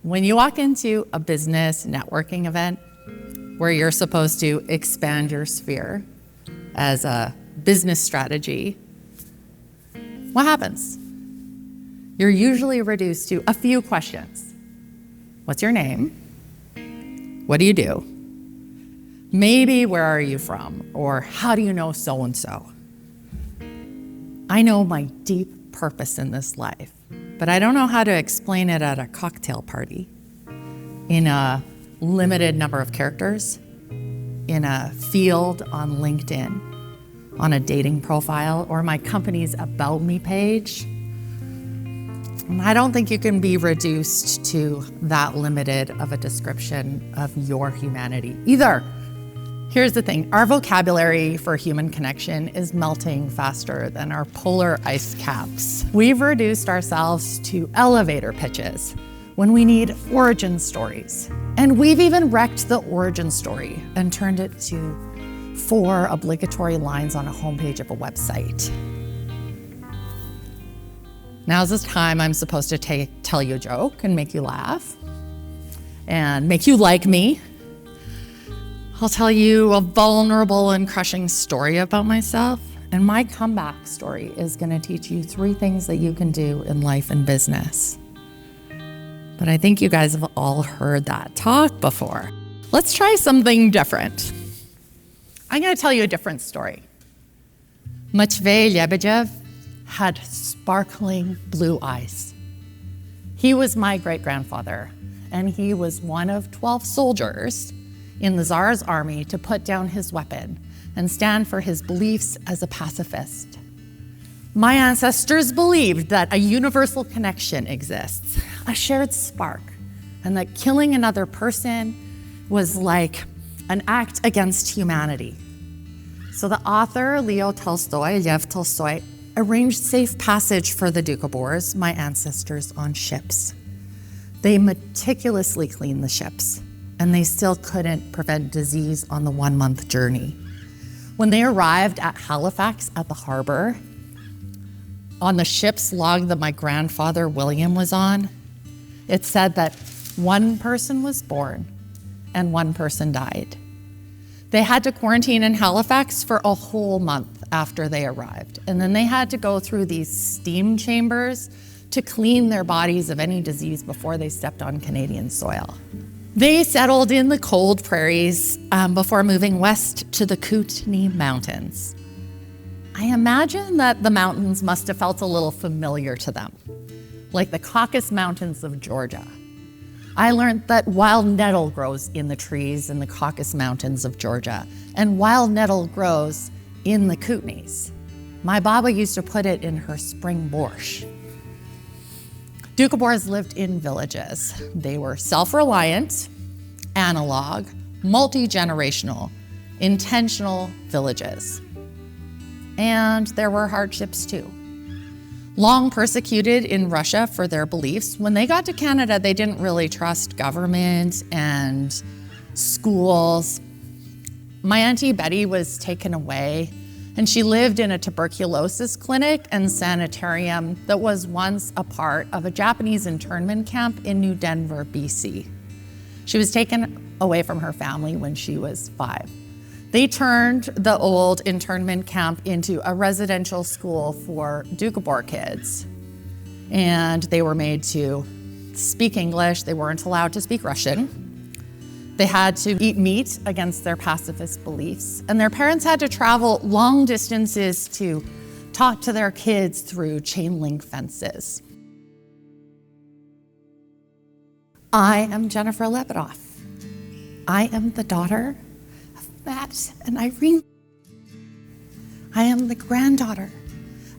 When you walk into a business networking event where you're supposed to expand your sphere as a business strategy, what happens? You're usually reduced to a few questions. What's your name? What do you do? Maybe where are you from? Or how do you know so-and-so? I know my deep purpose in this life, but I don't know how to explain it at a cocktail party, in a limited number of characters, in a field on LinkedIn, on a dating profile, or my company's About Me page. And I don't think you can be reduced to that limited of a description of your humanity either. Here's the thing, our vocabulary for human connection is melting faster than our polar ice caps. We've reduced ourselves to elevator pitches when we need origin stories. And we've even wrecked the origin story and turned it to 4 obligatory lines on a homepage of a website. Now's the time I'm supposed to tell you a joke and make you laugh and make you like me. I'll tell you a vulnerable and crushing story about myself, and my comeback story is going to teach you 3 things that you can do in life and business. But I think you guys have all heard that talk before. Let's try something different. I'm going to tell you a different story. Jennifer Lebedoff had sparkling blue eyes. He was my great-grandfather, and he was one of 12 soldiers in the Tsar's army to put down his weapon and stand for his beliefs as a pacifist. My ancestors believed that a universal connection exists, a shared spark, and that killing another person was like an act against humanity. So the author Lev Tolstoy, arranged safe passage for the Doukhobors, my ancestors, on ships. They meticulously cleaned the ships, and they still couldn't prevent disease on the 1-month journey. When they arrived at Halifax at the harbor, on the ship's log that my grandfather William was on, it said that 1 person was born and 1 person died. They had to quarantine in Halifax for a whole month after they arrived, and then they had to go through these steam chambers to clean their bodies of any disease before they stepped on Canadian soil. They settled in the cold prairies before moving west to the Kootenay Mountains. I imagine that the mountains must have felt a little familiar to them, like the Caucasus Mountains of Georgia. I learned that wild nettle grows in the trees in the Caucasus Mountains of Georgia, and wild nettle grows in the Kootenays. My Baba used to put it in her spring borscht. Doukhobors lived in villages. They were self-reliant, analog, multi-generational, intentional villages. And there were hardships too. Long persecuted in Russia for their beliefs, when they got to Canada, they didn't really trust government and schools. My Auntie Betty was taken away, and she lived in a tuberculosis clinic and sanitarium that was once a part of a Japanese internment camp in New Denver, BC. She was taken away from her family when she was 5. They turned the old internment camp into a residential school for Doukhobor kids. And they were made to speak English. They weren't allowed to speak Russian. They had to eat meat against their pacifist beliefs. And their parents had to travel long distances to talk to their kids through chain link fences. I am Jennifer Lebedoff. I am the daughter of Matt and Irene. I am the granddaughter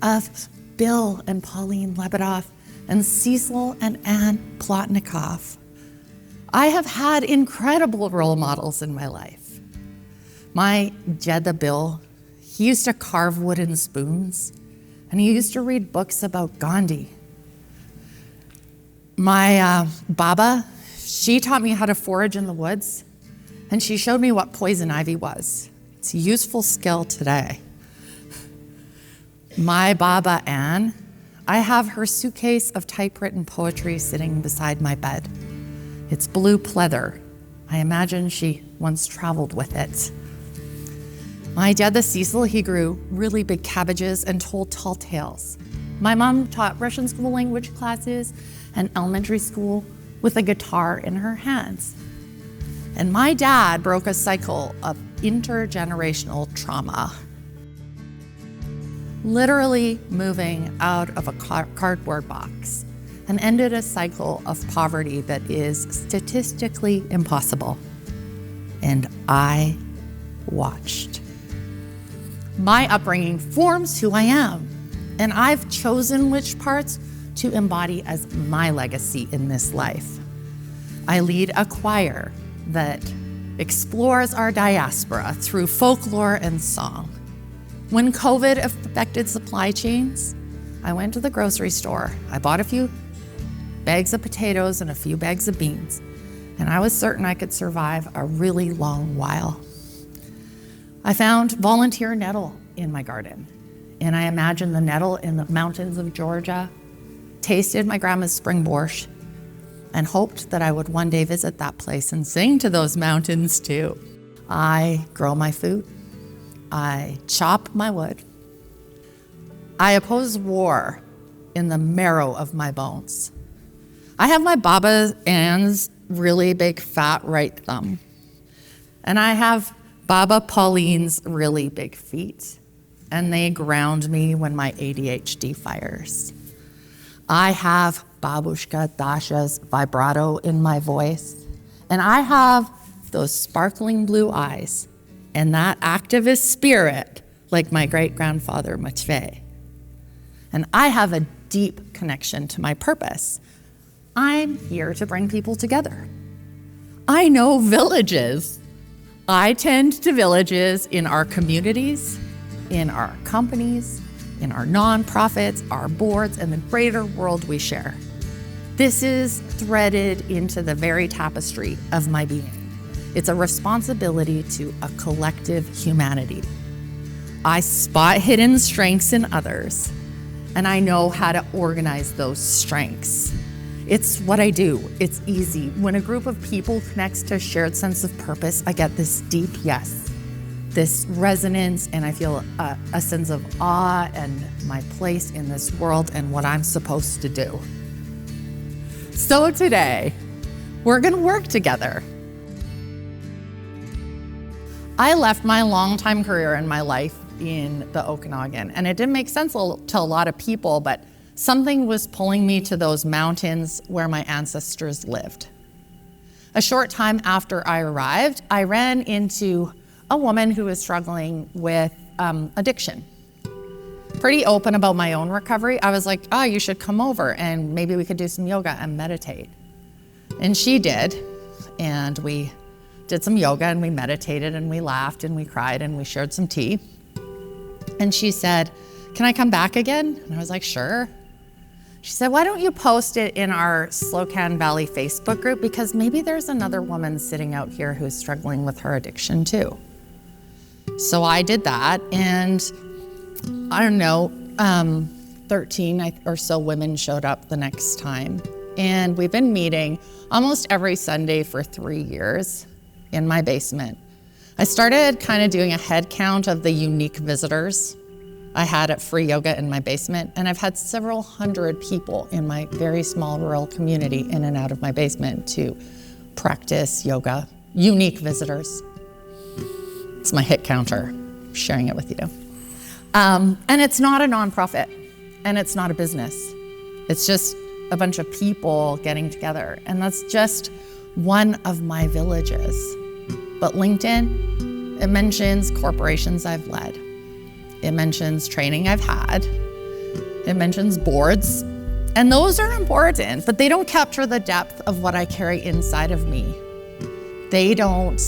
of Bill and Pauline Lebedoff and Cecil and Anne Plotnikoff. I have had incredible role models in my life. My Jeddah Bill, he used to carve wooden spoons, and he used to read books about Gandhi. My Baba, she taught me how to forage in the woods, and she showed me what poison ivy was. It's a useful skill today. My Baba Anne, I have her suitcase of typewritten poetry sitting beside my bed. It's blue pleather. I imagine she once traveled with it. My dad, the Cecil, he grew really big cabbages and told tall tales. My mom taught Russian school language classes and elementary school with a guitar in her hands. And my dad broke a cycle of intergenerational trauma, literally moving out of a cardboard box, and ended a cycle of poverty that is statistically impossible. And I watched. My upbringing forms who I am, and I've chosen which parts to embody as my legacy in this life. I lead a choir that explores our diaspora through folklore and song. When COVID affected supply chains, I went to the grocery store. I bought a few bags of potatoes and a few bags of beans, and I was certain I could survive a really long while. I found volunteer nettle in my garden, and I imagined the nettle in the mountains of Georgia, tasted my grandma's spring borscht, and hoped that I would one day visit that place and sing to those mountains too. I grow my food. I chop my wood. I oppose war in the marrow of my bones. I have my Baba Ann's really big fat right thumb. And I have Baba Pauline's really big feet. And they ground me when my ADHD fires. I have Babushka Dasha's vibrato in my voice. And I have those sparkling blue eyes and that activist spirit like my great-grandfather Matvey. And I have a deep connection to my purpose. I'm here to bring people together. I know villages. I tend to villages in our communities, in our companies, in our nonprofits, our boards, and the greater world we share. This is threaded into the very tapestry of my being. It's a responsibility to a collective humanity. I spot hidden strengths in others, and I know how to organize those strengths. It's what I do. It's easy. When a group of people connects to a shared sense of purpose, I get this deep yes, this resonance, and I feel a sense of awe and my place in this world and what I'm supposed to do. So today, we're gonna work together. I left my longtime career in my life in the Okanagan, and it didn't make sense to a lot of people, but something was pulling me to those mountains where my ancestors lived. A short time after I arrived, I ran into a woman who was struggling with addiction. Pretty open about my own recovery. I was like, oh, you should come over and maybe we could do some yoga and meditate. And she did, and we did some yoga and we meditated and we laughed and we cried and we shared some tea. And she said, can I come back again? And I was like, sure. She said, why don't you post it in our Slocan Valley Facebook group, because maybe there's another woman sitting out here who's struggling with her addiction too. So I did that, and I don't know, 13 or so women showed up the next time. And we've been meeting almost every Sunday for 3 years in my basement. I started kind of doing a head count of the unique visitors I had at free yoga in my basement, and I've had several hundred people in my very small rural community in and out of my basement to practice yoga. Unique visitors. It's my hit counter, I'm sharing it with you. And it's not a nonprofit, and it's not a business. It's just a bunch of people getting together, and that's just one of my villages. But LinkedIn, it mentions corporations I've led. It mentions training I've had. It mentions boards. And those are important, but they don't capture the depth of what I carry inside of me. They don't,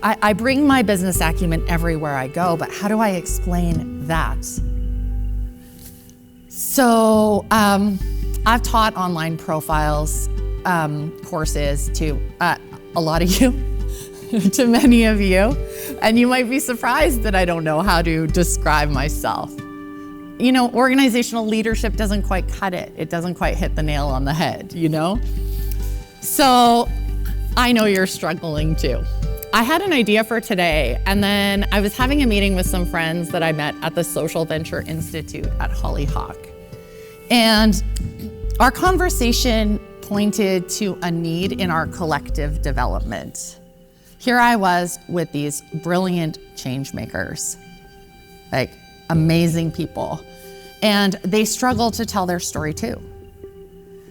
I bring my business acumen everywhere I go, but how do I explain that? So I've taught online profiles courses to a lot of you, to many of you, and you might be surprised that I don't know how to describe myself. organizational leadership doesn't quite cut it. It doesn't quite hit the nail on the head, So I know you're struggling too. I had an idea for today, and then I was having a meeting with some friends that I met at the Social Venture Institute at Hollyhock. And our conversation pointed to a need in our collective development. Here I was with these brilliant change makers, like amazing people, and they struggle to tell their story too.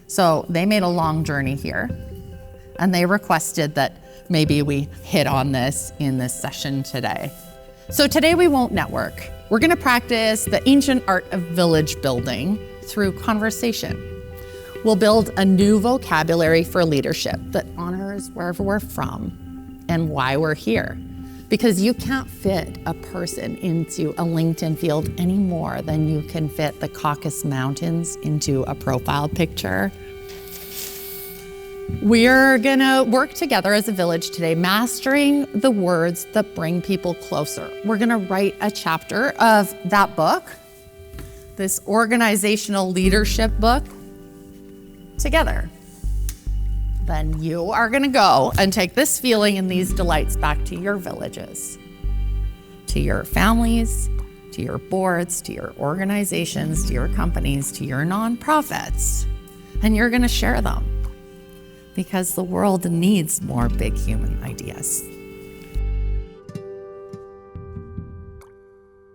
So they made a long journey here, and they requested that maybe we hit on this in this session today. So today we won't network. We're gonna practice the ancient art of village building through conversation. We'll build a new vocabulary for leadership that honors wherever we're from and why we're here. Because you can't fit a person into a LinkedIn field any more than you can fit the Caucasus Mountains into a profile picture. We're gonna work together as a village today, mastering the words that bring people closer. We're gonna write a chapter of that book, this organizational leadership book, together. Then you are gonna go and take this feeling and these delights back to your villages, to your families, to your boards, to your organizations, to your companies, to your nonprofits, and you're gonna share them because the world needs more big human ideas.